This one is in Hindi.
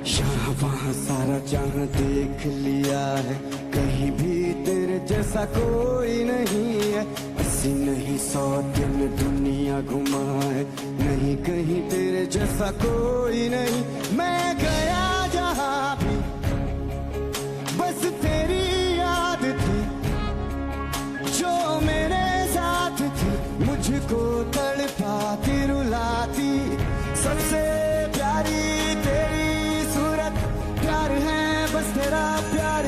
यहाँ वहाँ सारा जहाँ देख लिया है, कहीं भी तेरे जैसा कोई नहीं है। 80 नहीं 100 दिन दुनिया घुमा है, नहीं कहीं तेरे जैसा कोई नहीं। मैं गया जहाँ भी बस तेरी याद थी, जो मेरे साथ थी, मुझको तड़पाती रुलाती। सबसे प्यारी तेरी सूरत, प्यार है बस तेरा प्यार